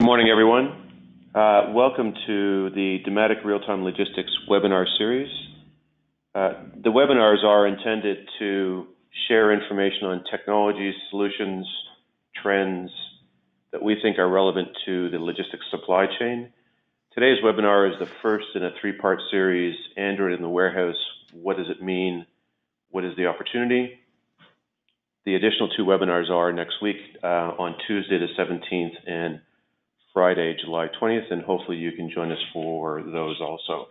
Good morning, everyone. Welcome to the Dematic Real-Time Logistics webinar series. The webinars are intended to share information on technologies, solutions, trends that we think are relevant to the logistics supply chain. Today's webinar is the first in a three-part series, Android in the Warehouse, what does it mean, what is the opportunity? The additional two webinars are next week on Tuesday the 17th and Friday, July 20th, and hopefully you can join us for those also.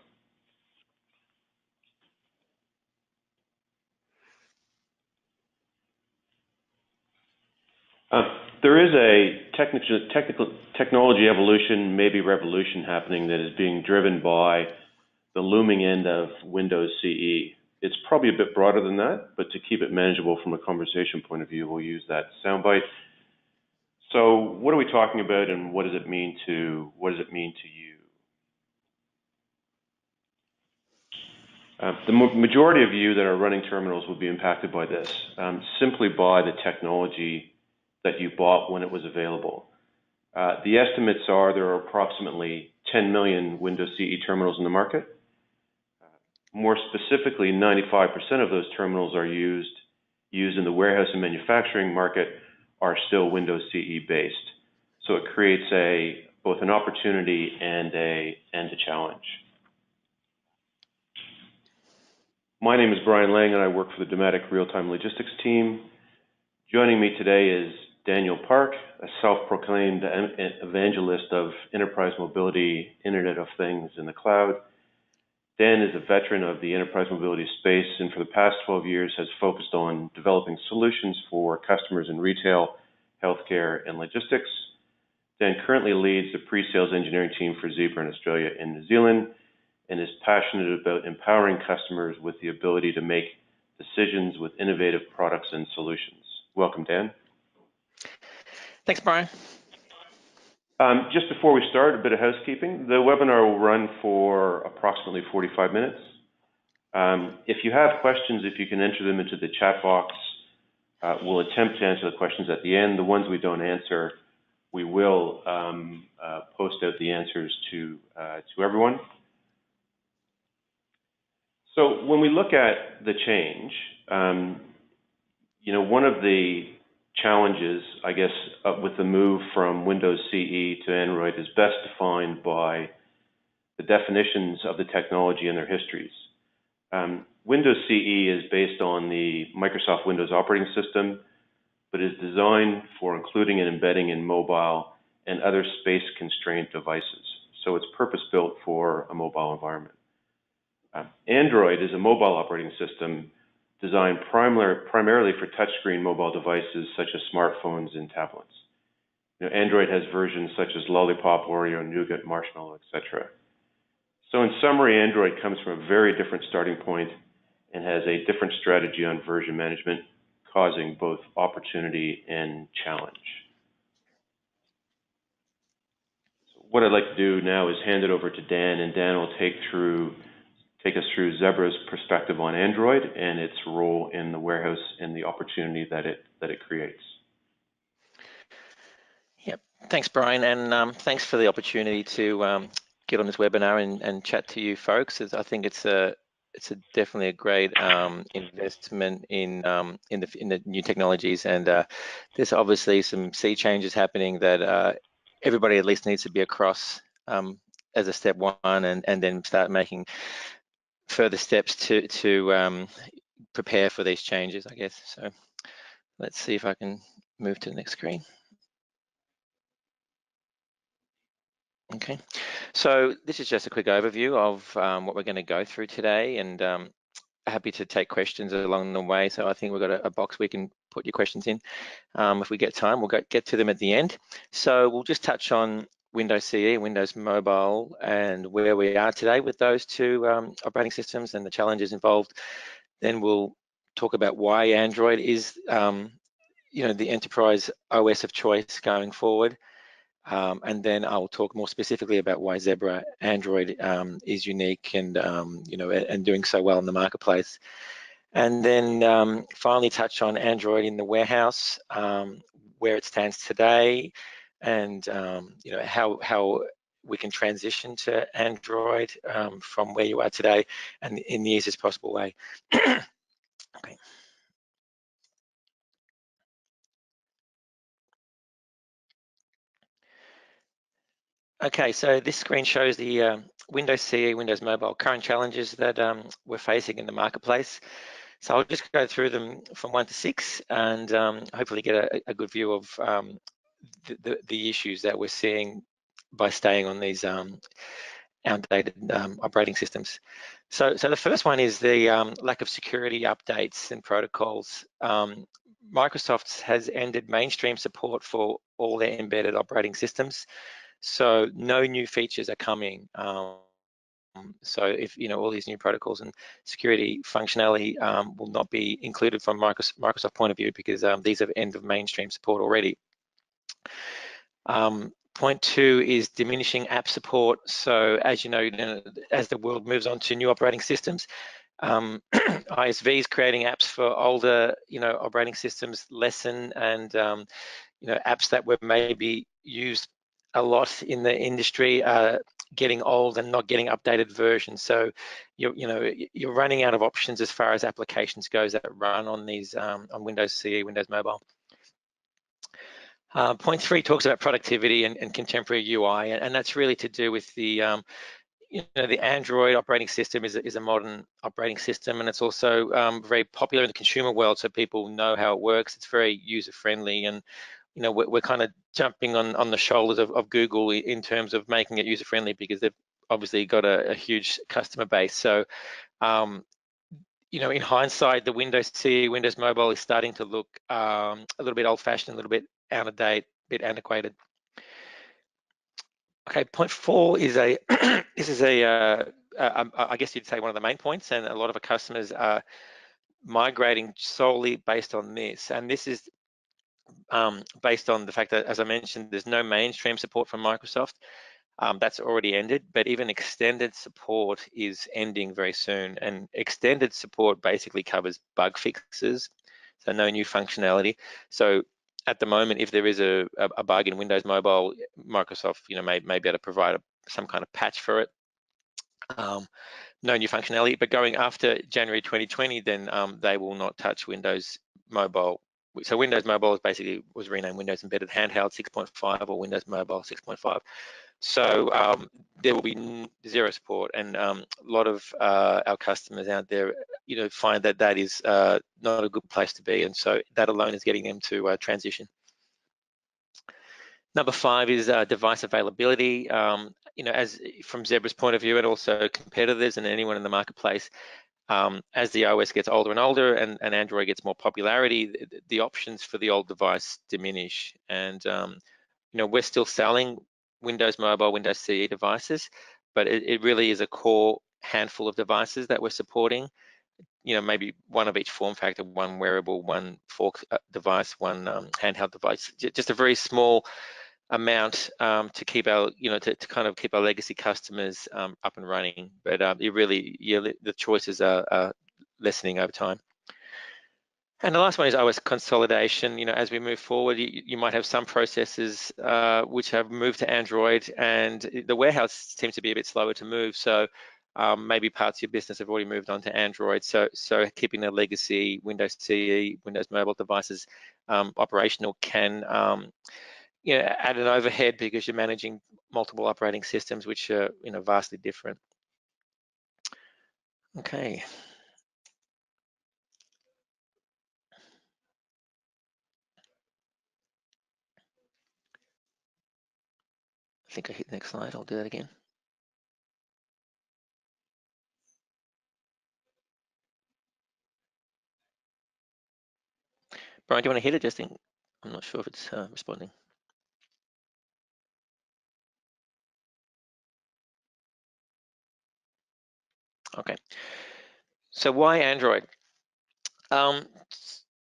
There is a technology evolution, maybe revolution happening that is being driven by the looming end of Windows CE. It's probably a bit broader than that, but to keep it manageable from a conversation point of view, we'll use that soundbite. So what are we talking about, and what does it mean to you? The majority of you that are running terminals will be impacted by this, simply by the technology that you bought when it was available. The estimates are there are approximately 10 million Windows CE terminals in the market. More specifically, 95% of those terminals are used in the warehouse and manufacturing market are still Windows CE based. So it creates both an opportunity and a challenge. My name is Brian Lang, and I work for the Dematic Real-Time Logistics team. Joining me today is Daniel Park, a self-proclaimed evangelist of enterprise mobility, Internet of Things in the cloud. Dan is a veteran of the enterprise mobility space, and for the past 12 years has focused on developing solutions for customers in retail, healthcare, and logistics. Dan currently leads the pre-sales engineering team for Zebra in Australia and New Zealand, and is passionate about empowering customers with the ability to make decisions with innovative products and solutions. Welcome, Dan. Thanks, Brian. Just before we start, a bit of housekeeping. The webinar will run for approximately 45 minutes. If you have questions, if you can enter them into the chat box, we'll attempt to answer the questions at the end. The ones we don't answer, we will post out the answers to everyone. So when we look at the change, one of the challenges, I guess, with the move from Windows CE to Android is best defined by the definitions of the technology and their histories. Windows CE is based on the Microsoft Windows operating system, but is designed for including and embedding in mobile and other space-constrained devices. So it's purpose-built for a mobile environment. Android is a mobile operating system designed primarily for touchscreen mobile devices such as smartphones and tablets. Android has versions such as Lollipop, Oreo, Nougat, Marshmallow, etc. So in summary, Android comes from a very different starting point and has a different strategy on version management, causing both opportunity and challenge. So what I'd like to do now is hand it over to Dan, and Dan will take us through Zebra's perspective on Android and its role in the warehouse and the opportunity that it creates. Yep, thanks, Brian, and thanks for the opportunity to get on this webinar and chat to you folks. I think it's definitely a great investment in the new technologies, and there's obviously some sea changes happening that everybody at least needs to be across as a step one, and then start making further steps to prepare for these changes, I guess. So let's see if I can move to the next screen. Okay, so this is just a quick overview of what we're going to go through today, and happy to take questions along the way. So I think we've got a box we can put your questions in. If we get time, we'll get to them at the end. So we'll just touch on Windows CE, Windows Mobile, and where we are today with those two operating systems and the challenges involved. Then we'll talk about why Android is, the enterprise OS of choice going forward. And then I'll talk more specifically about why Zebra Android is unique and and doing so well in the marketplace. And then finally touch on Android in the warehouse, where it stands today, and you know, how we can transition to Android from where you are today and in the easiest possible way. Okay. Okay, so this screen shows the Windows CE, Windows Mobile current challenges that we're facing in the marketplace. So I'll just go through them from 1 to 6 and hopefully get a good view of the issues that we're seeing by staying on these outdated operating systems. So the first one is the lack of security updates and protocols. Microsoft has ended mainstream support for all their embedded operating systems. So no new features are coming. So if you know all these new protocols and security functionality will not be included from Microsoft point of view because these have end of mainstream support already. Point 2 is diminishing app support. So as you know, as the world moves on to new operating systems, ISVs creating apps for older, you know, operating systems lessen, and you know, apps that were maybe used a lot in the industry are getting old and not getting updated versions. So you're running out of options as far as applications goes that run on these on Windows CE, Windows Mobile. Point 3 talks about productivity and contemporary UI, and that's really to do with the you know, the Android operating system is a modern operating system, and it's also very popular in the consumer world, so people know how it works. It's very user friendly, and you know, we're kind of jumping on the shoulders of Google in terms of making it user friendly because they've obviously got a huge customer base. So you know, in hindsight, the Windows CE, Windows Mobile is starting to look a little bit old-fashioned, a little bit out of date, a bit antiquated. Okay, point 4 is this is I guess you'd say one of the main points, and a lot of our customers are migrating solely based on this. And this is based on the fact that, as I mentioned, there's no mainstream support from Microsoft. That's already ended, but even extended support is ending very soon. And extended support basically covers bug fixes, so no new functionality. So at the moment, if there is a bug in Windows Mobile, Microsoft, you know, may be able to provide some kind of patch for it. No new functionality, but going after January 2020, then they will not touch Windows Mobile. So Windows Mobile was renamed Windows Embedded Handheld 6.5 or Windows Mobile 6.5. So there will be zero support, and a lot of our customers out there, you know, find that that is not a good place to be, and so that alone is getting them to transition. Number 5 is device availability. You know, as from Zebra's point of view, and also competitors and anyone in the marketplace, as the OS gets older and older and Android gets more popularity, the options for the old device diminish. And you know, we're still selling Windows Mobile, Windows CE devices, but it really is a core handful of devices that we're supporting. You know, maybe one of each form factor, one wearable, one fork device, one handheld device, just a very small amount to keep our, you know, to kind of keep our legacy customers up and running. But it really, yeah, the choices are lessening over time. And the last one is OS consolidation. You know, as we move forward, you might have some processes which have moved to Android, and the warehouse seems to be a bit slower to move. So maybe parts of your business have already moved on to Android. So keeping the legacy Windows CE, Windows Mobile devices operational can you know, add an overhead because you're managing multiple operating systems, which are, you know, vastly different. Okay. I think I hit the next slide. I'll do that again. Brian, do you want to hit it? Just think, I'm not sure if it's responding. Okay. So why Android?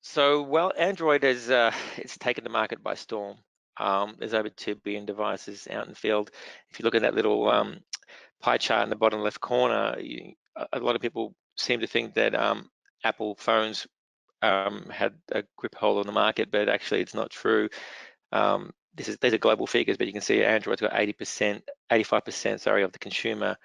So well, Android has it's taken the market by storm. There's over 2 billion devices out in the field. If you look at that little pie chart in the bottom left corner, a lot of people seem to think that Apple phones had a grip hold on the market, but actually it's not true. these are global figures, but you can see Android's got 80%, 85%, sorry, of the consumer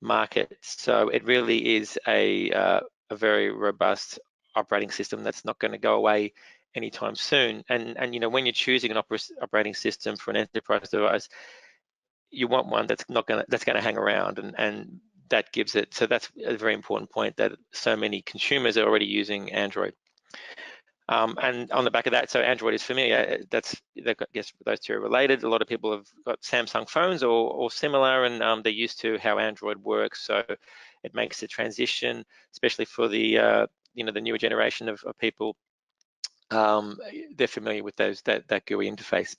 market. So it really is a very robust operating system that's not going to go away anytime soon. And you know, when you're choosing an operating system for an enterprise device, you want one that's going to hang around, and that gives it. So that's a very important point, that so many consumers are already using Android. And on the back of that, so Android is familiar. I guess those two are related. A lot of people have got Samsung phones or similar, and they're used to how Android works. So it makes the transition, especially for the you know, the newer generation of people. They're familiar with that GUI interface.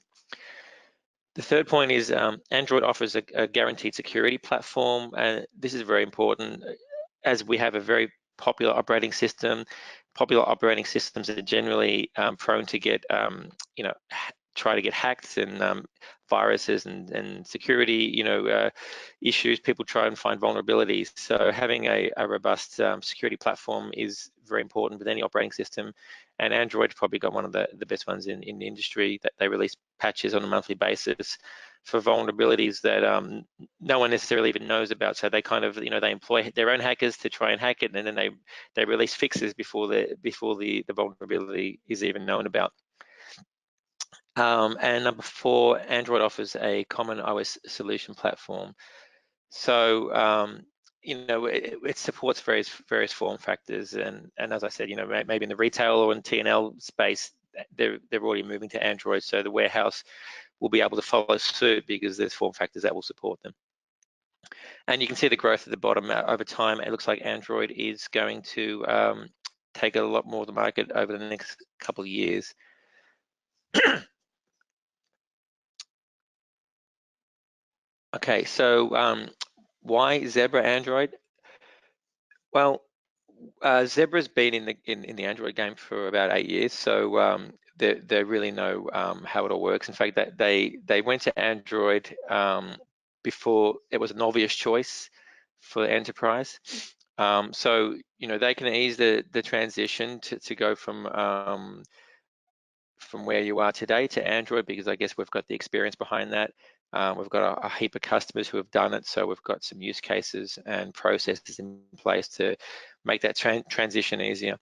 The third point is Android offers a guaranteed security platform, and this is very important, as we have a very popular operating system. Popular operating systems are generally prone to get, you know, try to get hacked, and viruses and security, you know, issues. People try and find vulnerabilities. So having a robust security platform is very important with any operating system. And Android's probably got one of the best ones in the industry, that they release patches on a monthly basis for vulnerabilities that no one necessarily even knows about. So they kind of, you know, they employ their own hackers to try and hack it, and then they release fixes before the vulnerability is even known about. And number 4, Android offers a common OS solution platform. So you know, it supports various form factors, and as I said, you know, maybe in the retail or in T&L space, they're already moving to Android. So the warehouse will be able to follow suit because there's form factors that will support them. And you can see the growth at the bottom. Over time, it looks like Android is going to take a lot more of the market over the next couple of years. Okay, so why Zebra Android? Well, Zebra's been in the Android game for about 8 years, so they really know how it all works. In fact, that they went to Android before it was an obvious choice for enterprise. So you know, they can ease the transition to go from where you are today to Android, because I guess we've got the experience behind that. We've got a heap of customers who have done it, so we've got some use cases and processes in place to make that transition easier.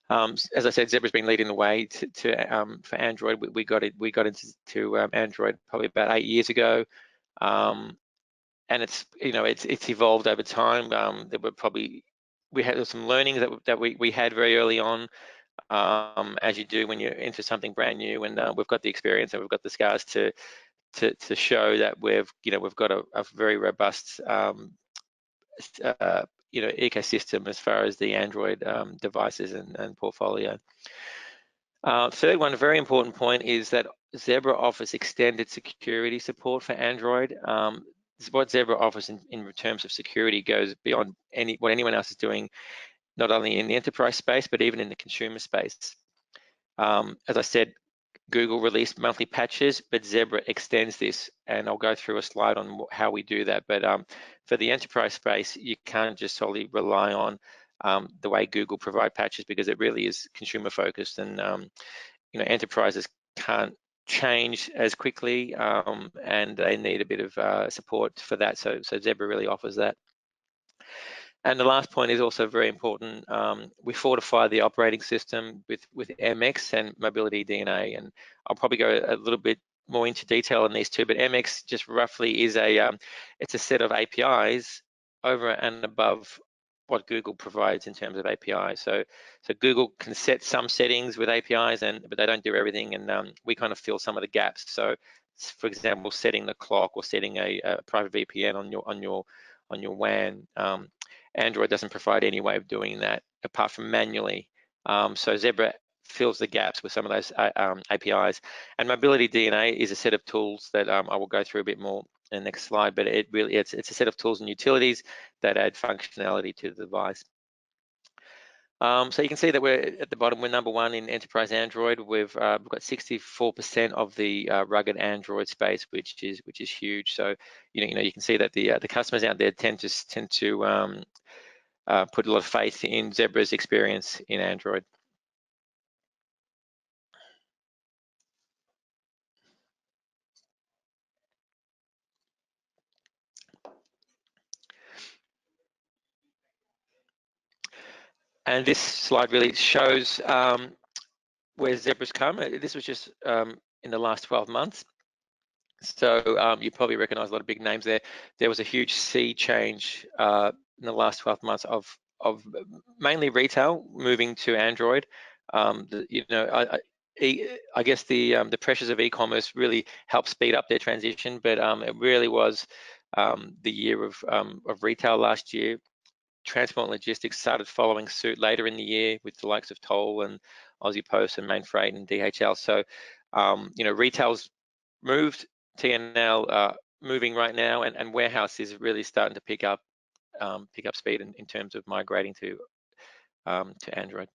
As I said, Zebra's been leading the way for Android. We got into Android probably about 8 years ago, and it's, you know, it's evolved over time. There were we had some learnings that we had very early on. As you do when you're into something brand new, and we've got the experience and we've got the scars to show that we've got a very robust you know, ecosystem as far as the Android devices and portfolio. Third one, a very important point, is that Zebra offers extended security support for Android. What Zebra offers in terms of security goes beyond what anyone else is doing, not only in the enterprise space, but even in the consumer space. As I said, Google released monthly patches, but Zebra extends this, and I'll go through a slide on how we do that. But for the enterprise space, you can't just solely rely on the way Google provide patches, because it really is consumer focused, and you know, enterprises can't change as quickly, and they need a bit of support for that. So Zebra really offers that. And the last point is also very important. We fortify the operating system with MX and Mobility DNA, and I'll probably go a little bit more into detail on these two. But MX just roughly is it's a set of APIs over and above what Google provides in terms of APIs. So Google can set some settings with APIs, but they don't do everything, and we kind of fill some of the gaps. So, for example, setting the clock or setting a private VPN on your WAN. Android doesn't provide any way of doing that apart from manually. So Zebra fills the gaps with some of those APIs. And Mobility DNA is a set of tools that I will go through a bit more in the next slide, but it's a set of tools and utilities that add functionality to the device. So you can see that we're at the bottom. We're number 1 in enterprise Android. We've got 64% of the rugged Android space, which is huge. So you know you can see that the customers out there tend to put a lot of faith in Zebra's experience in Android. And this slide really shows where Zebra's come. This was just in the last 12 months. So you probably recognize a lot of big names there. There was a huge sea change in the last 12 months of mainly retail moving to Android. I guess the pressures of e-commerce really helped speed up their transition, but it really was the year of retail last year. Transport and logistics started following suit later in the year with the likes of Toll and Aussie Post and Main Freight and DHL. So, retail's moved, TNL moving right now, and warehouse is really starting to pick up speed in terms of migrating to Android.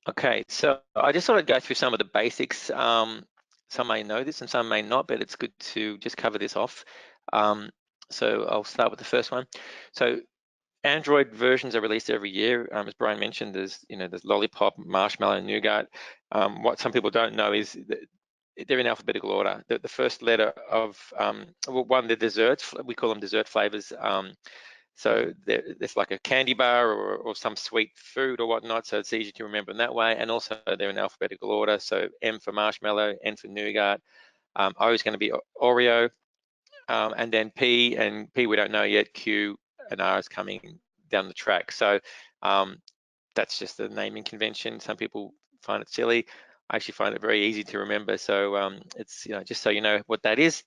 Okay, so I just thought I'd go through some of the basics. Some may know this and some may not, but it's good to just cover this off. So I'll start with the first one. So Android versions are released every year. As Brian mentioned, there's Lollipop, Marshmallow, and Nougat. What some people don't know is that they're in alphabetical order. The first letter of the desserts, we call them dessert flavors. So there's like a candy bar or some sweet food or whatnot, so it's easy to remember in that way. And also they're in alphabetical order. So M for marshmallow, N for nougat, O is going to be Oreo, and then P we don't know yet. Q and R is coming down the track. So that's just a naming convention. Some people find it silly. I actually find it very easy to remember. So it's just so you know what that is.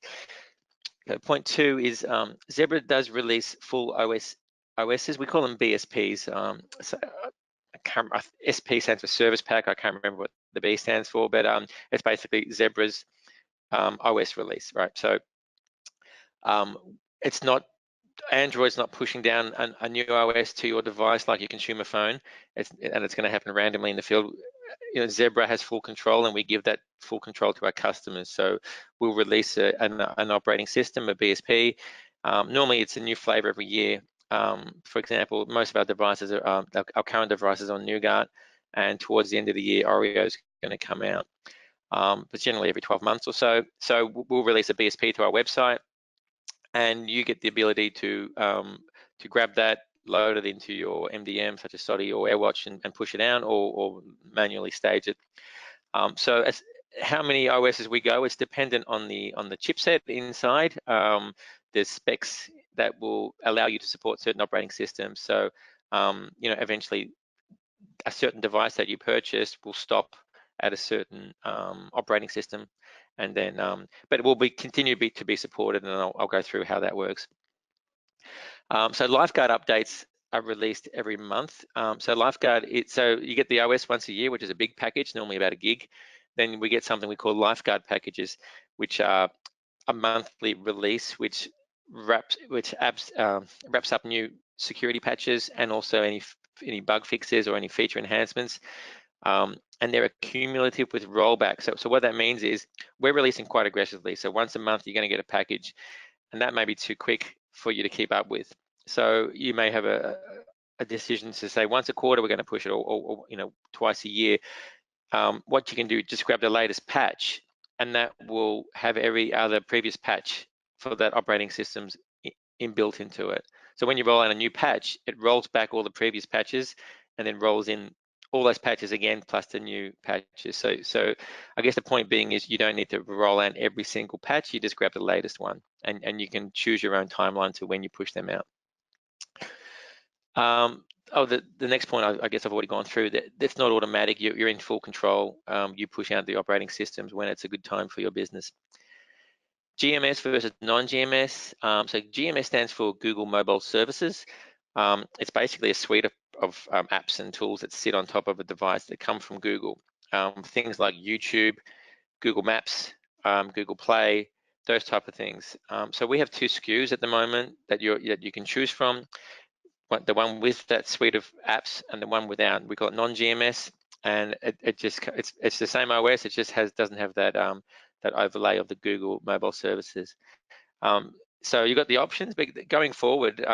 Point two is Zebra does release full OSs. We call them BSPs. SP stands for Service Pack. I can't remember what the B stands for, but it's basically Zebra's OS release, right? So it's not Android's not pushing down a new OS to your device like your consumer phone, and it's going to happen randomly in the field. Zebra has full control, and we give that full control to our customers. So we'll release an operating system, a BSP. Normally, it's a new flavor every year. For example, most of our devices are our current devices on Nougat, and towards the end of the year, Oreo is going to come out. But generally every 12 months or so. So we'll release a BSP to our website, and you get the ability to grab that, load it into your MDM, such as SODI or AirWatch, and push it down, or manually stage it. So as how many OSs we go, it's dependent on the chipset inside. There's specs that will allow you to support certain operating systems. So eventually a certain device that you purchased will stop at a certain operating system, and then but it will continue to be supported, and I'll go through how that works. So LifeGuard updates are released every month. So LifeGuard, so you get the OS once a year, which is a big package, normally about a gig. Then we get something we call LifeGuard packages, which are a monthly release, which wraps up new security patches and also any bug fixes or any feature enhancements. And they're cumulative with rollback. So what that means is we're releasing quite aggressively. So once a month, you're going to get a package, and that may be too quick for you to keep up with. So you may have a decision to say once a quarter we're going to push it, or twice a year. What you can do, just grab the latest patch, and that will have every other previous patch for that operating system's inbuilt into it. So when you roll out a new patch, it rolls back all the previous patches and then rolls in all those patches again plus the new patches. So I guess the point being is you don't need to roll out every single patch. You just grab the latest one, and you can choose your own timeline to when you push them out. The next point, I guess I've already gone through. That's not automatic. You're in full control. You push out the operating systems when it's a good time for your business. GMS versus non-GMS. So GMS stands for Google Mobile Services. It's basically a suite of apps and tools that sit on top of a device that come from Google. Things like YouTube, Google Maps, Google Play, those type of things. So we have two SKUs at the moment that you can choose from. The one with that suite of apps and the one without. We call it non-GMS, and it's the same OS. It just doesn't have that that overlay of the Google Mobile Services. So you've got the options, but going forward,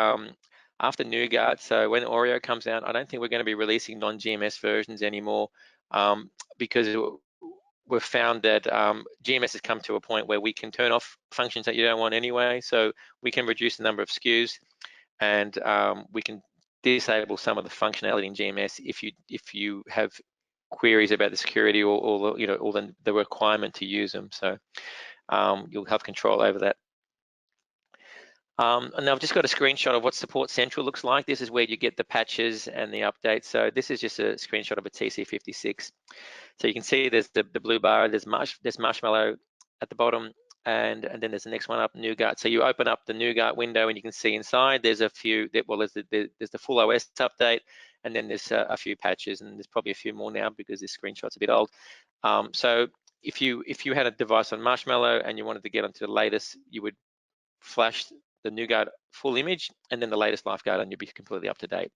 after Nougat, so when Oreo comes out, I don't think we're going to be releasing non-GMS versions anymore, because we've found that GMS has come to a point where we can turn off functions that you don't want anyway. So we can reduce the number of SKUs, and we can disable some of the functionality in GMS if you have queries about the security or you know, or the requirement to use them. So you'll have control over that. And I've just got a screenshot of what Support Central looks like. This is where you get the patches and the updates. So this is just a screenshot of a TC56. So you can see there's the blue bar, there's Marshmallow at the bottom, and then there's the next one up, NuGet. So you open up the NuGet window and you can see inside there's a few, well, there's the full OS update, and then there's a few patches, and there's probably a few more now because this screenshot's a bit old. So if you had a device on Marshmallow and you wanted to get onto the latest, you would flash the NuGet full image and then the latest lifeguard, and you'll be completely up to date.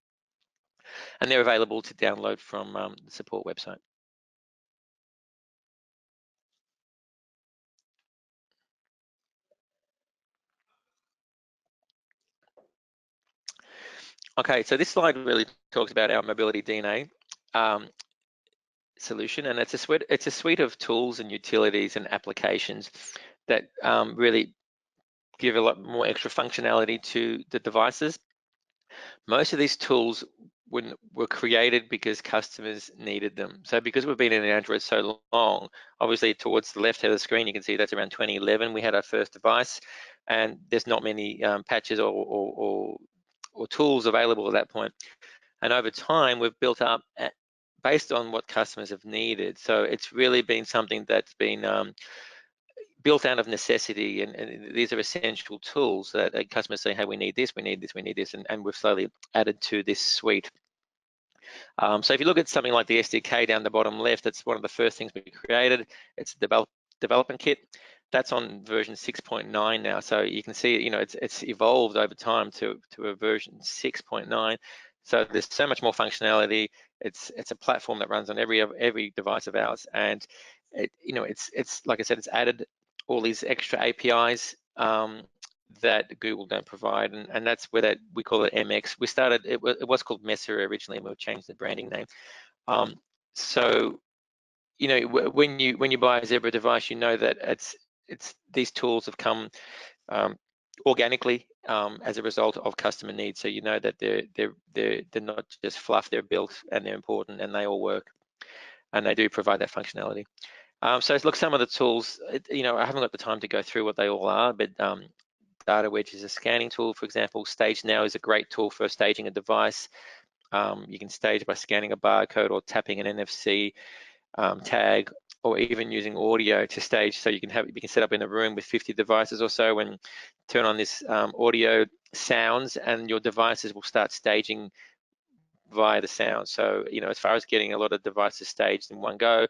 And they're available to download from the support website. Okay, so this slide really talks about our mobility DNA solution, and it's a suite of tools and utilities and applications that really give a lot more extra functionality to the devices. Most of these tools were created because customers needed them. So because we've been in Android so long, obviously towards the left hand of the screen, you can see that's around 2011, we had our first device, and there's not many patches or tools available at that point. And over time, we've built up based on what customers have needed. So it's really been something that's been built out of necessity, and these are essential tools that customers say, hey, we need this, we need this, we need this, and we've slowly added to this suite. So if you look at something like the SDK down the bottom left, that's one of the first things we created. It's a development kit. That's on version 6.9 now. So you can see, you know, it's evolved over time to a version 6.9. So there's so much more functionality. It's a platform that runs on every device of ours, and it's like I said, it's added all these extra APIs that Google don't provide, and that's where we call it MX. We started, it was called Mesa originally, and we've changed the branding name. So you know, when you buy a Zebra device, you know that it's these tools have come organically as a result of customer needs. So you know that they're not just fluff, they're built and they're important, and they all work, and they do provide that functionality. So look, some of the tools, you know, I haven't got the time to go through what they all are, but Data Wedge is a scanning tool, for example. Stage Now is a great tool for staging a device. You can stage by scanning a barcode or tapping an NFC tag, or even using audio to stage. So you can set up in a room with 50 devices or so, and turn on this audio sounds, and your devices will start staging via the sound. So, you know, as far as getting a lot of devices staged in one go,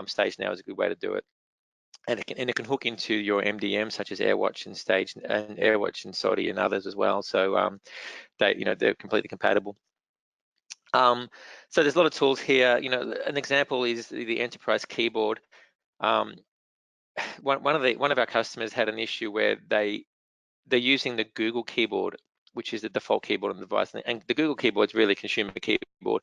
Stage Now is a good way to do it. And it can hook into your MDM, such as AirWatch and AirWatch and SODI and others as well. So they're completely compatible. So there's a lot of tools here. You know, an example is the enterprise keyboard. One of our customers had an issue where they're using the Google keyboard, which is the default keyboard on the device, and the Google keyboard is really a consumer keyboard.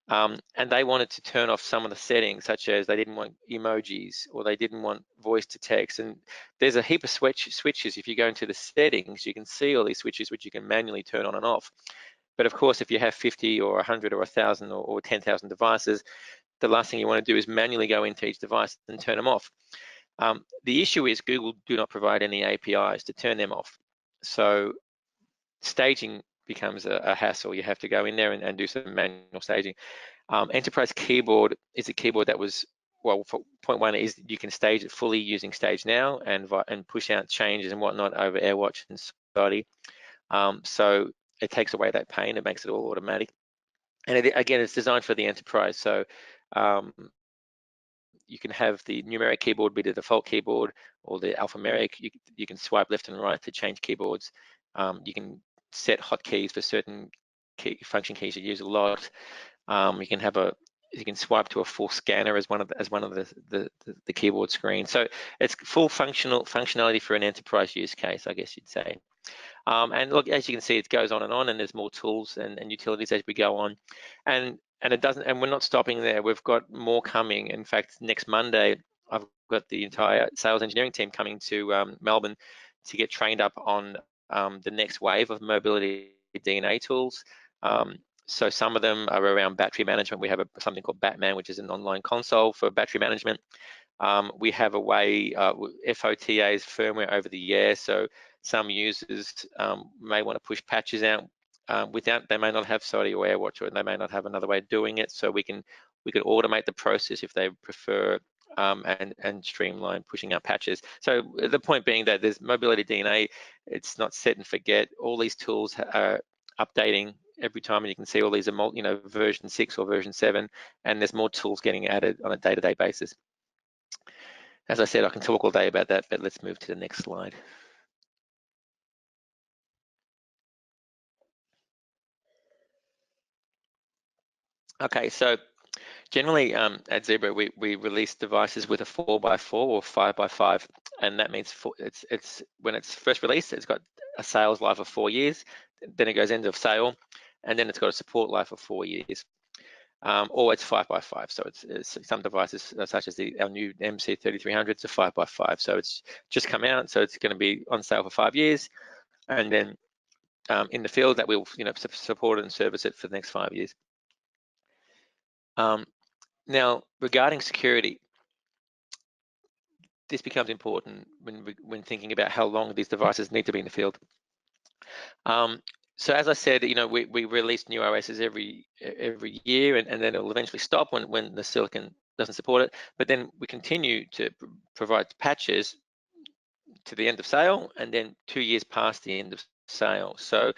And they wanted to turn off some of the settings, such as they didn't want emojis, or they didn't want voice to text. And there's a heap of switches. If you go into the settings, you can see all these switches which you can manually turn on and off. But of course, if you have 50 or 100 or 1,000 or 10,000 devices, the last thing you want to do is manually go into each device and turn them off. The issue is Google do not provide any APIs to turn them off. So staging becomes a hassle. You have to go in there and do some manual staging. Enterprise keyboard is a keyboard that was, well, for point one is you can stage it fully using Stage Now and push out changes and whatnot over AirWatch and SODI. So it takes away that pain. It makes it all automatic. And again, it's designed for the enterprise. So you can have the numeric keyboard be the default keyboard, or the alphanumeric. You can swipe left and right to change keyboards. You can set hotkeys for certain function keys you use a lot. You can swipe to a full scanner as one of the keyboard screens. So it's full functionality for an enterprise use case, I guess you'd say. And look, as you can see, it goes on, and there's more tools and utilities as we go on. And it doesn't, and we're not stopping there. We've got more coming. In fact, next Monday, I've got the entire sales engineering team coming to Melbourne to get trained up on the next wave of mobility DNA tools. So some of them are around battery management. We have something called Batman, which is an online console for battery management. We have a way, FOTAs, firmware over the air, so some users may want to push patches out without, they may not have SOTI or AirWatch, or they may not have another way of doing it, so we can automate the process if they prefer, and streamline pushing out patches. So the point being that there's mobility DNA, it's not set and forget. All these tools are updating every time, and you can see all these are version 6 or version 7, and there's more tools getting added on a day-to-day basis. As I said, I can talk all day about that, but let's move to the next slide. Okay, so generally at Zebra, we release devices with a 4x4 or 5x5, and that means it's when it's first released, it's got a sales life of 4 years, then it goes end of sale, and then it's got a support life of 4 years. Or it's 5x5. So it's some devices such as our new MC3300, it's a 5x5. So it's just come out, so it's going to be on sale for 5 years, and then in the field that we'll support it and service it for the next 5 years. Now, regarding security, this becomes important when thinking about how long these devices need to be in the field. So as I said, we release new OSs every year, and then it'll eventually stop when the silicon doesn't support it. But then we continue to provide patches to the end of sale, and then 2 years past the end of sale. So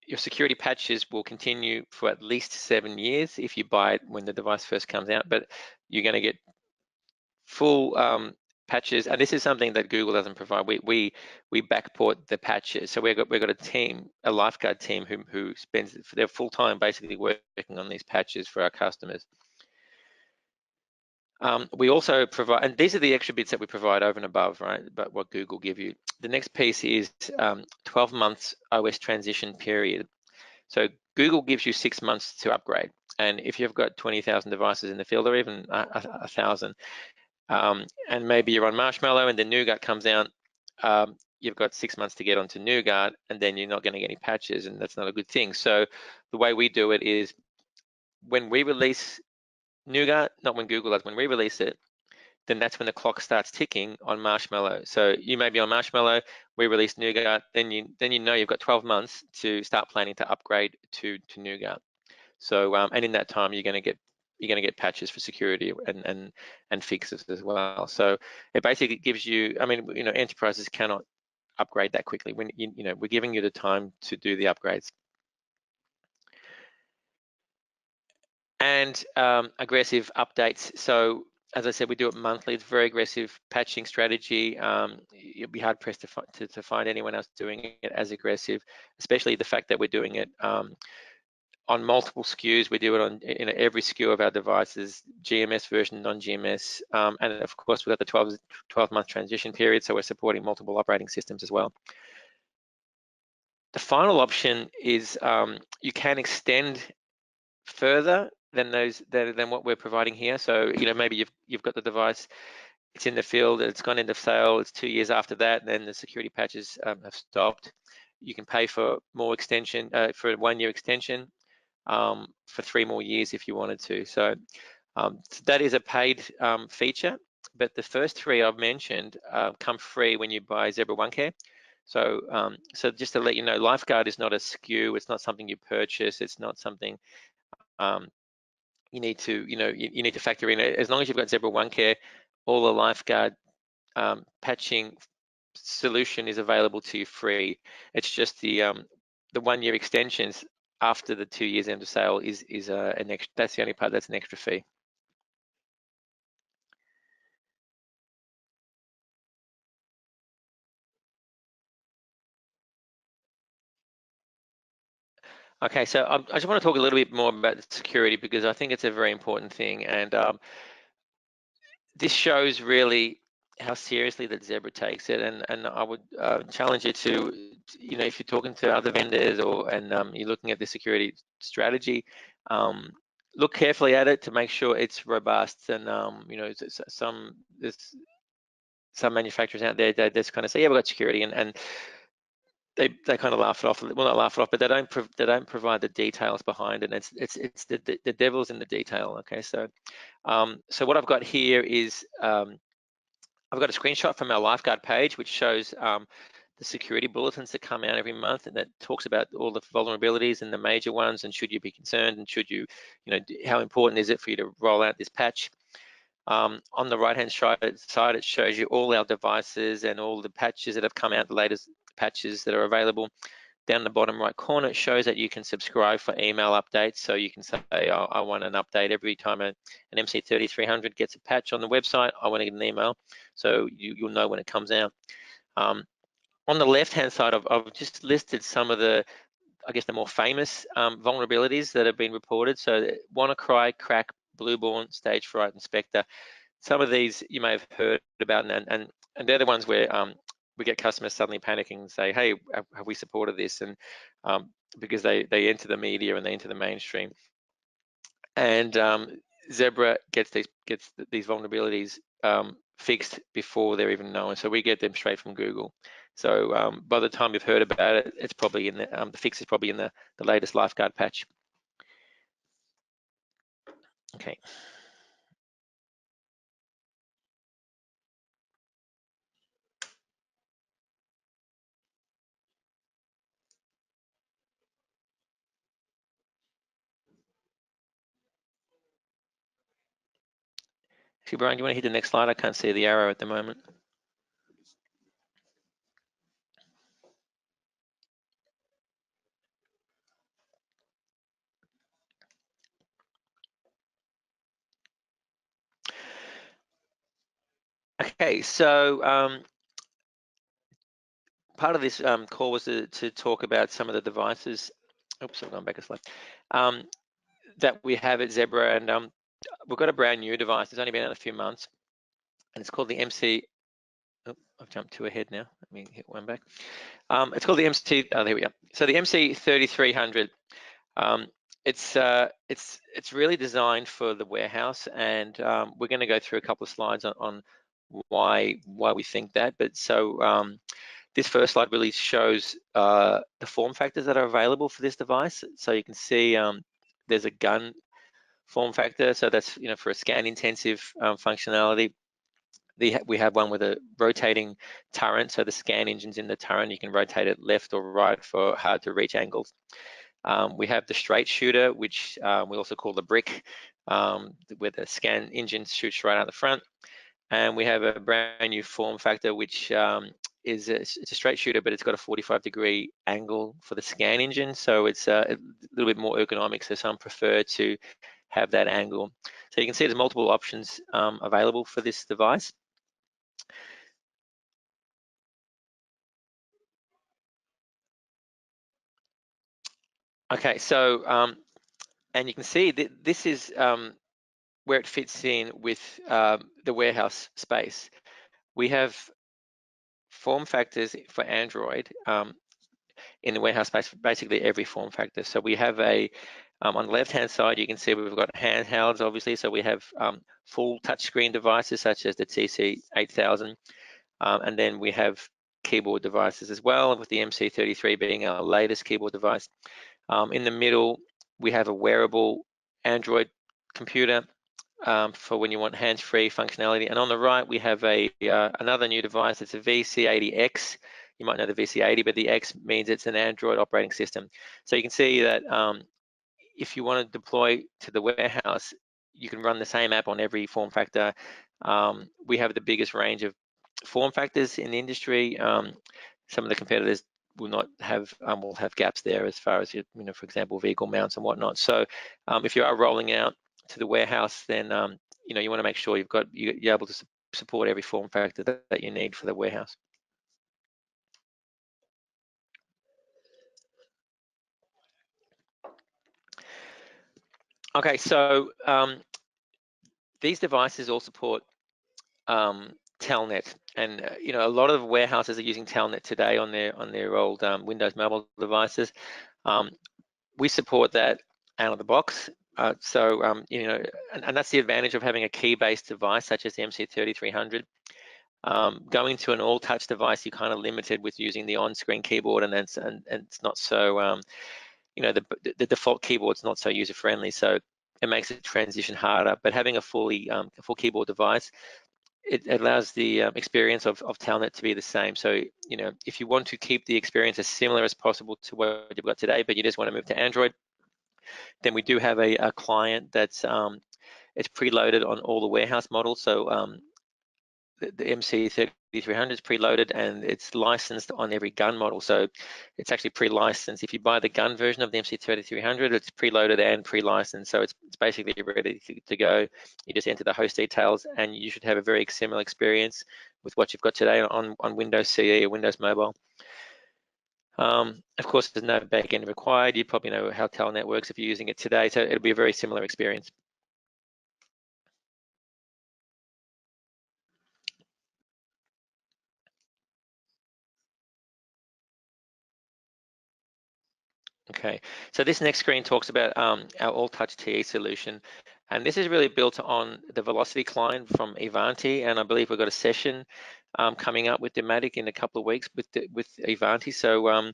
your security patches will continue for at least 7 years if you buy it when the device first comes out, but you're going to get full patches, and this is something that Google doesn't provide. We backport the patches, so we've got a team, a lifeguard team who spends their full time basically working on these patches for our customers. We also provide, and these are the extra bits that we provide over and above, right? But what Google give you. The next piece is 12 months OS transition period. So Google gives you 6 months to upgrade, and if you've got 20,000 devices in the field, or even 1,000. And maybe you're on Marshmallow and then Nougat comes out, you've got 6 months to get onto Nougat, and then you're not going to get any patches, and that's not a good thing. So the way we do it is when we release Nougat, not when Google does, when we release it, then that's when the clock starts ticking on Marshmallow. So you may be on Marshmallow, we release Nougat, then you know you've got 12 months to start planning to upgrade to Nougat. So and in that time you're going to get patches for security and fixes as well. So it basically gives you, enterprises cannot upgrade that quickly. When we're giving you the time to do the upgrades. And aggressive updates. So as I said, we do it monthly. It's a very aggressive patching strategy. You'll be hard pressed to find anyone else doing it as aggressive, especially the fact that we're doing it on multiple SKUs. We do it on every SKU of our devices, GMS version, non-GMS, and of course we've got the 12-month transition period, so we're supporting multiple operating systems as well. The final option is you can extend further than what we're providing here. So maybe you've got the device, it's in the field, it's gone into sale, it's 2 years after that, and then the security patches have stopped. You can pay for more extension, for a 1-year extension, for 3 more years if you wanted to. So that is a paid feature, but the first 3 I've mentioned come free when you buy Zebra OneCare. So so just to let you know, Lifeguard is not a SKU, it's not something you purchase, it's not something you need to factor in. As long as you've got Zebra OneCare, all the Lifeguard patching solution is available to you free. It's just the 1-year extensions after the 2 years end of sale is an extra. That's the only part that's an extra fee. Okay, so I just want to talk a little bit more about security because I think it's a very important thing, and this shows really how seriously that Zebra takes it. And I would challenge you to, if you're talking to other vendors and you're looking at the security strategy, look carefully at it to make sure it's robust. And you know, there's some manufacturers out there that just kind of say, yeah, we've got security, and they kind of laugh it off. Well, not laugh it off, but they don't provide the details behind it. And it's the devil's in the detail. Okay, so so what I've got here is I've got a screenshot from our lifeguard page, which shows the security bulletins that come out every month, and that talks about all the vulnerabilities and the major ones, and should you be concerned, and should you, how important is it for you to roll out this patch. On the right-hand side, it shows you all our devices and all the patches that have come out, the latest patches that are available. Down the bottom right corner, it shows that you can subscribe for email updates. So you can say, I want an update every time an MC3300 gets a patch on the website. I want to get an email, so you'll know when it comes out. On the left-hand side, I've just listed some of the, I guess, the more famous vulnerabilities that have been reported. So WannaCry, Crack, Blueborn, Stage Fright, and Spectre. Some of these you may have heard about, and they're the ones where we get customers suddenly panicking and say, hey, have we supported this? And because they enter the media and they enter the mainstream. And Zebra gets these vulnerabilities fixed before they're even known. So we get them straight from Google. So by the time you've heard about it, it's probably in the fix is probably in the latest lifeguard patch. Okay. Actually, Brian, do you want to hit the next slide? I can't see the arrow at the moment. Okay, so part of this call was to talk about some of the devices. Oops, I've gone back a slide. That we have at Zebra, and we've got a brand new device. It's only been out a few months, and it's called the MC. Oh, I've jumped two ahead now. Let me hit one back. It's called the MC. Oh, there we go. So the MC3300. It's really designed for the warehouse, and we're going to go through a couple of slides on why we think that. But so this first slide really shows the form factors that are available for this device. So you can see there's a gun form factor, so that's for a scan intensive functionality. We have one with a rotating turret, so the scan engine's in the turret. You can rotate it left or right for hard to reach angles. We have the straight shooter, which we also call the brick, where the scan engine shoots right out the front. And we have a brand new form factor, which it's a straight shooter, but it's got a 45-degree angle for the scan engine. So it's a little bit more ergonomic. So some prefer to have that angle. So you can see there's multiple options available for this device. Okay, so and you can see that this is where it fits in with the warehouse space. We have form factors for Android in the warehouse space, for basically every form factor. So we have on the left-hand side, you can see we've got handhelds, obviously. So we have full touchscreen devices such as the TC8000, and then we have keyboard devices as well, with the MC33 being our latest keyboard device. In the middle, we have a wearable Android computer for when you want hands-free functionality. And on the right, we have another new device. It's a VC80X. You might know the VC80, but the X means it's an Android operating system. So you can see that if you want to deploy to the warehouse, you can run the same app on every form factor. We have the biggest range of form factors in the industry. Some of the competitors will not have will have gaps there as far as for example, vehicle mounts and whatnot. So if you are rolling out to the warehouse, then you want to make sure you're able to support every form factor that you need for the warehouse. Okay, so these devices all support Telnet, and a lot of warehouses are using Telnet today on their old Windows mobile devices. We support that out of the box. You know, and that's the advantage of having a key-based device such as the MC3300. Going to an all-touch device, you're kind of limited with using the on-screen keyboard, and it's not so, you know, the default keyboard's not so user-friendly, so it makes the transition harder. But having a full keyboard device, it allows the experience of Telnet to be the same. So, you know, if you want to keep the experience as similar as possible to what you've got today, but you just want to move to Android, then we do have a client that's it's preloaded on all the warehouse models. So the MC3300 is preloaded and it's licensed on every gun model. So it's actually pre-licensed. If you buy the gun version of the MC3300, it's preloaded and pre-licensed. So it's basically ready to go. You just enter the host details and you should have a very similar experience with what you've got today on Windows CE or Windows Mobile. Of course, there's no backend required. You probably know how Telnet works if you're using it today. So it'll be a very similar experience. Okay, so this next screen talks about our all-touch TE solution, and this is really built on the Velocity client from Ivanti, and I believe we've got a session coming up with Dematic in a couple of weeks with Ivanti, so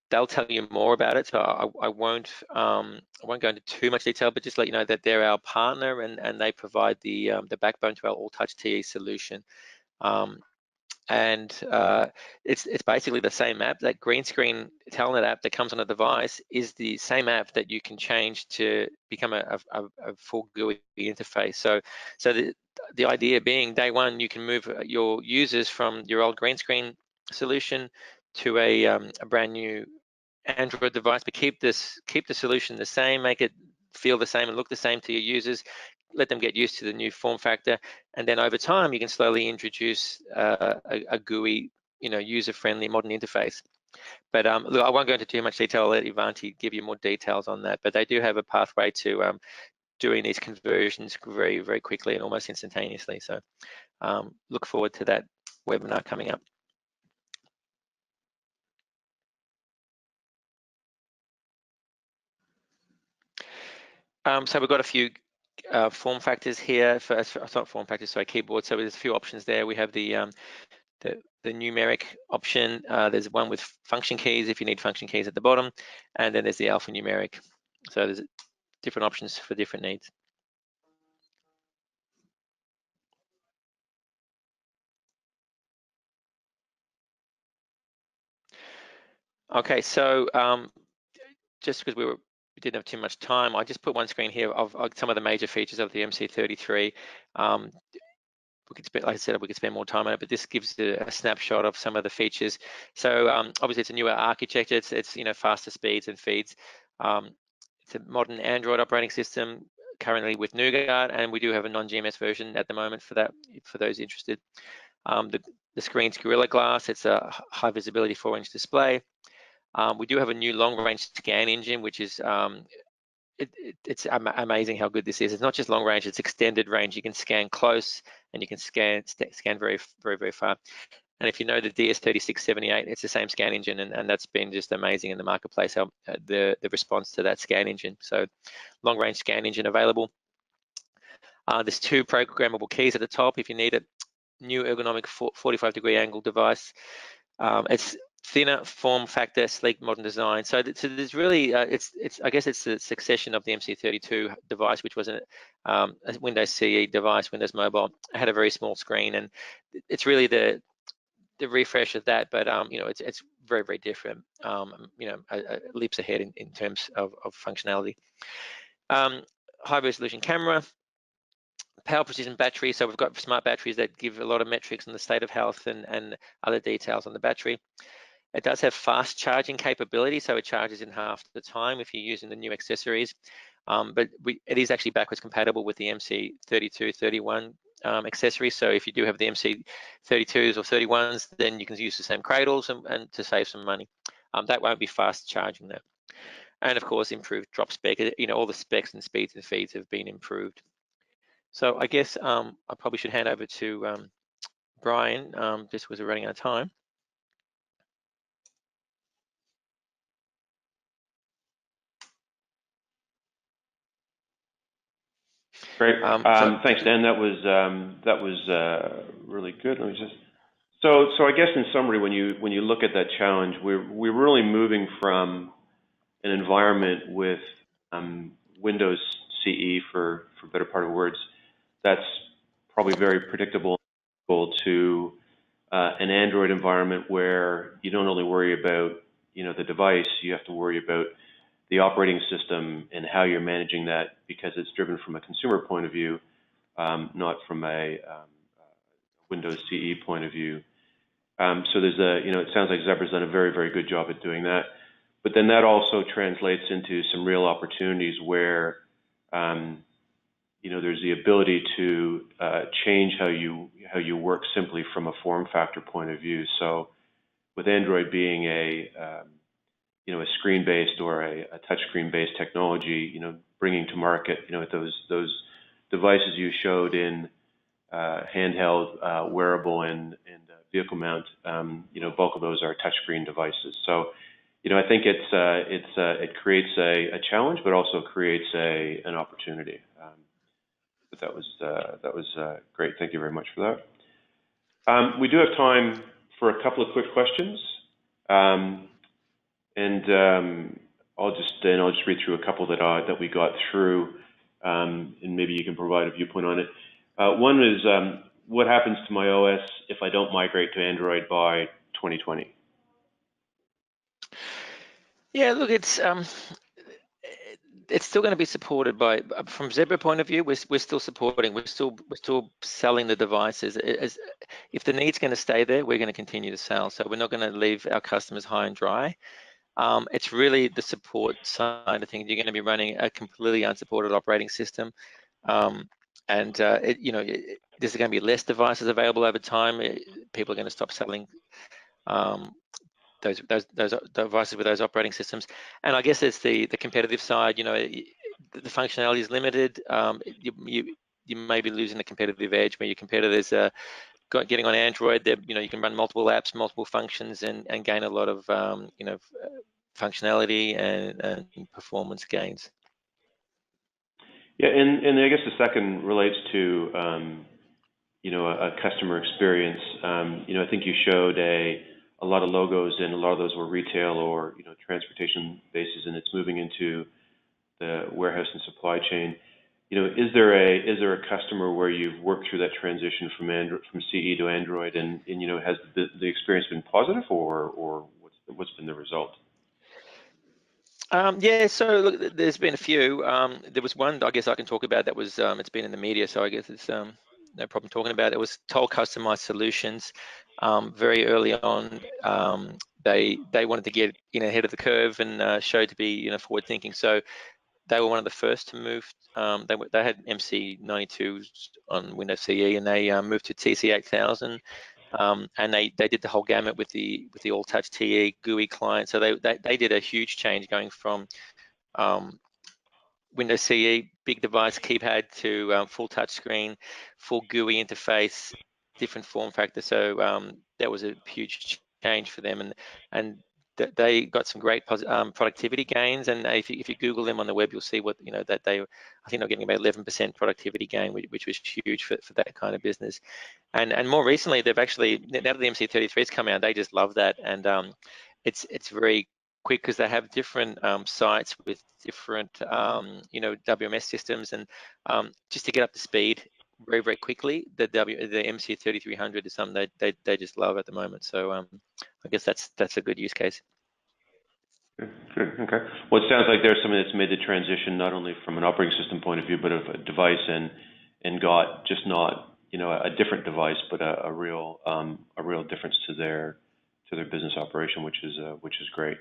they'll tell you more about it. So I won't go into too much detail, but just let you know that they're our partner and they provide the backbone to our all-touch TE solution. It's basically the same app. That green screen Telnet app that comes on a device is the same app that you can change to become a full GUI interface. So the idea being, day one, you can move your users from your old green screen solution to a brand new Android device, but keep the solution the same, make it feel the same and look the same to your users, let them get used to the new form factor, and then over time you can slowly introduce a GUI, you know, user-friendly modern interface. But look, I won't go into too much detail. I'll let Ivanti give you more details on that. But they do have a pathway to doing these conversions very, very quickly and almost instantaneously. So look forward to that webinar coming up. So we've got a few form factors here. It's not form factors, sorry, keyboard. So there's a few options there. We have the numeric option. There's one with function keys if you need function keys at the bottom, and then there's the alphanumeric. So there's different options for different needs. Okay, so just because we didn't have too much time, I just put one screen here of some of the major features of the MC33. We could spend, like I said, we could spend more time on it, but this gives a snapshot of some of the features. So obviously it's a newer architecture. It's you know, faster speeds and feeds. It's a modern Android operating system currently with Nougat, and we do have a non-GMS version at the moment for that, for those interested. The screen's Gorilla Glass. It's a high visibility 4-inch display. We do have a new long-range scan engine, which is it's amazing how good this is. It's not just long range, it's extended range. You can scan close and you can scan very, very, very far. And if you know the DS3678, it's the same scan engine, and that's been just amazing in the marketplace, how the response to that scan engine. So long range scan engine available. There's 2 programmable keys at the top if you need it. New ergonomic 45-degree angle device. It's thinner form factor, sleek modern design. So there's really I guess it's the succession of the MC32 device, which was a Windows CE device. Windows Mobile had a very small screen, and it's really the refresh of that. But you know, it's very, very different. You know, leaps ahead in terms of functionality. High resolution camera. Power precision battery, so we've got smart batteries that give a lot of metrics on the state of health and other details on the battery. It does have fast charging capability, so it charges in half the time if you're using the new accessories. But it is actually backwards compatible with the MC32, 31 accessories. So if you do have the MC32s or 31s, then you can use the same cradles and to save some money. That won't be fast charging though. And of course, improved drop spec. You know, all the specs and speeds and feeds have been improved. So I guess I probably should hand over to Brian, just because we're running out of time. Great. So Thanks, Dan. That was really good. Let me just. So I guess in summary, when you look at that challenge, we're really moving from an environment with Windows CE for better part of words that's probably very predictable to an Android environment where you don't only worry about the device, you have to worry about the operating system and how you're managing that because it's driven from a consumer point of view, not from a Windows CE point of view. So there's it sounds like Zebra's done a very, very good job at doing that. But then that also translates into some real opportunities where, there's the ability to change how you work simply from a form factor point of view. So with Android being a screen-based or a touchscreen-based technology, bringing to market, those devices you showed in handheld, wearable, and vehicle mount, bulk of those are touchscreen devices. So, I think it creates a challenge, but also creates an opportunity. But that was great. Thank you very much for that. We do have time for a couple of quick questions, and I'll just read through a couple that we got through, and maybe you can provide a viewpoint on it. One is, what happens to my OS if I don't migrate to Android by 2020? yeah, look, it's still going to be supported by, from Zebra point of view, we're still supporting, we're still selling the devices. If the need's going to stay there, we're going to continue to sell. So we're not going to leave our customers high and dry. It's really the support side of things. You're going to be running a completely unsupported operating system, and there's going to be less devices available over time. People are going to stop selling those devices with those operating systems. And I guess it's the competitive side. The functionality is limited. You may be losing the competitive edge where your competitors are getting on Android. You can run multiple apps, multiple functions, and gain a lot of functionality and performance gains. Yeah, and I guess the second relates to a customer experience. I think you showed a lot of logos, and a lot of those were retail or transportation bases, and it's moving into the warehouse and supply chain. Is there a customer where you've worked through that transition from CE to Android, and has the experience been positive, or what's been the result? Yeah, so look, there's been a few. There was one I guess I can talk about that was it's been in the media, so I guess it's no problem talking about it. It was Toll Customized Solutions. Very early on, they wanted to get ahead of the curve and show to be forward thinking. So they were one of the first to move. They had MC92s on Windows CE, and they moved to TC8000. And they did the whole gamut with the All Touch TE GUI client. So they did a huge change going from Windows CE big device keypad to full touch screen, full GUI interface, different form factor. So that was a huge change for them, and they got some great productivity gains. And if you Google them on the web, you'll see what that I think they're getting about 11% productivity gain, which was huge for that kind of business. And more recently, they've actually, now that the MC33's come out, they just love that, and it's very quick because they have different sites with different WMS systems, and just to get up to speed very, very quickly, the MC3300 is something they just love at the moment. So I guess that's a good use case. Good. Okay. Well, it sounds like there's something that's made the transition not only from an operating system point of view, but of a device, and got just not a different device, but a real difference to their business operation, which is great.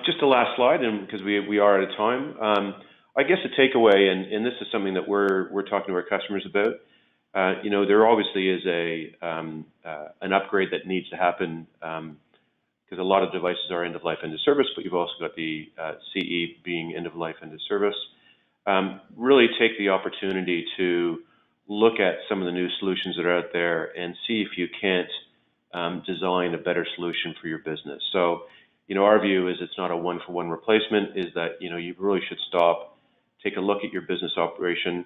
Just the last slide, and because we are out of time, I guess the takeaway, and this is something that we're talking to our customers about. There obviously is an upgrade that needs to happen, because a lot of devices are end of life, end of service, but you've also got the CE being end of life, end of service. Really take the opportunity to look at some of the new solutions that are out there and see if you can't design a better solution for your business. So, our view is it's not a one-for-one replacement, is that, you really should stop, take a look at your business operation,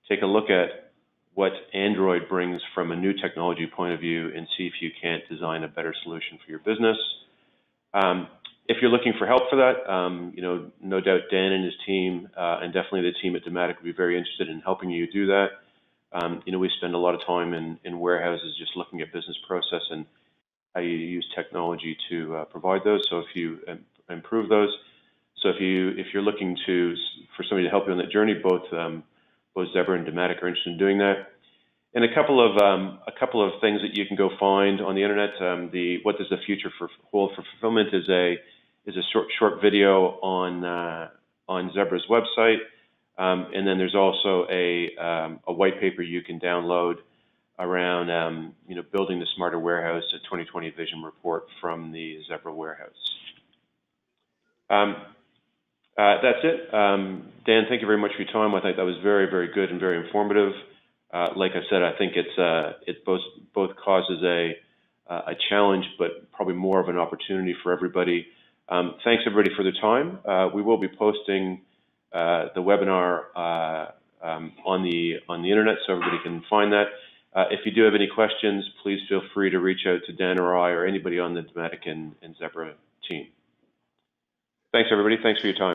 take a look at what Android brings from a new technology point of view, and see if you can't design a better solution for your business. If you're looking for help for that, you know, no doubt Dan and his team, and definitely the team at Dematic, would be very interested in helping you do that. You know, we spend a lot of time in warehouses just looking at business process and how you use technology to provide those. So if you improve those, so if you're looking for somebody to help you on that journey, both Zebra and Dematic are interested in doing that. And a couple of things that you can go find on the internet. What does the future hold for fulfillment is a short video on Zebra's website, and then there's also a white paper you can download around you know, building the smarter warehouse, a 2020 vision report from the Zebra warehouse. That's it. Dan, thank you very much for your time. I think that was very, very good and very informative. Like I said, I think it both causes a challenge, but probably more of an opportunity for everybody. Thanks everybody for their time. We will be posting the webinar on the internet, so everybody can find that. If you do have any questions, please feel free to reach out to Dan or I or anybody on the Dematic and Zebra team. Thanks everybody. Thanks for your time.